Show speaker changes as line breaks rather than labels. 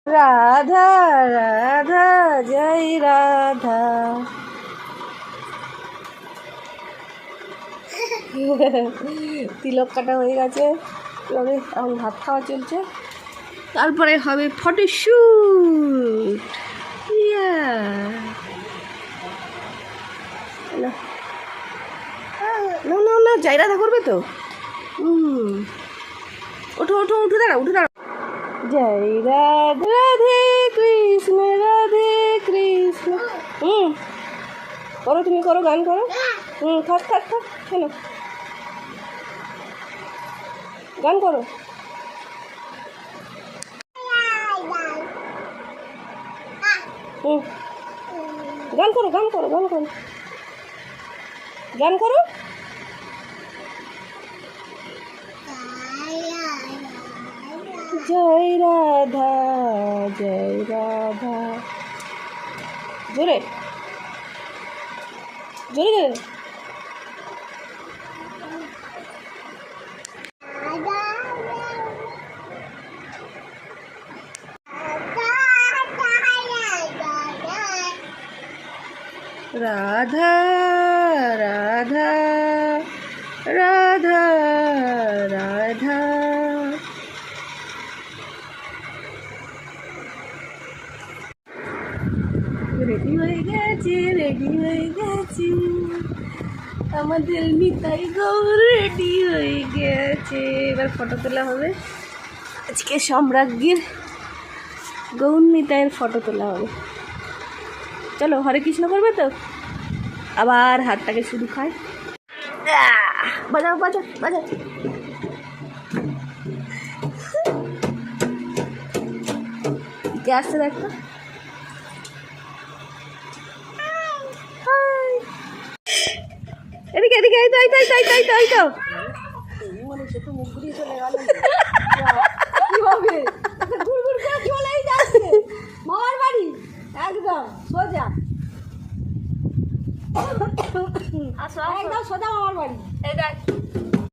রাধা রাধা জয় রাধা। তিলক কাটা হয়ে গেছে, এবারে এখন ভাত খাওয়া চলছে, তারপরে হবে ফটোশ্যুট। না না না, জয় রাধা করবে তো। ওঠো ওঠো, উঠে দাঁড়া উঠে দাঁড়া। জয় রাধে রাধে কৃষ্ণ রাধে কৃষ্ণ। করো, তুমি করো, গান করো। থাক থাক থাক, শোনো, গান করো। গান করো গান করো গান করো গান করো। জয় রাধা জয় রাধা, জোরে জোরে জোরে। রাধা রাধা রাধা রাধা। রেডি হয়ে গেছে, রেডি হয়ে গেছে, আমাদের নিতাই গৌর রেডি হয়ে গেছে। এবার ফটো তোলা হবে, আজকে সম্রাজ্ঞীর গৌর নিতাইয়ের ফটো তোলা হবে। চলো, হরে কৃষ্ণ করবে তো, আবার হাতটাকে শুধু খায়। বাজাও বাজাও বাজাও। কে আসছে দেখো। এদিকে এদিকে, এই তো এই তো এই তো এই তো এই তো এই তো। মানে সে তো মুখ ঘুরিয়ে চলে গেল, কি হবে, ঘুর ঘুর করে চলেই যাচ্ছে মামার বাড়ি, একদম সোজা একদম সোজা মামার বাড়ি। এই দেখ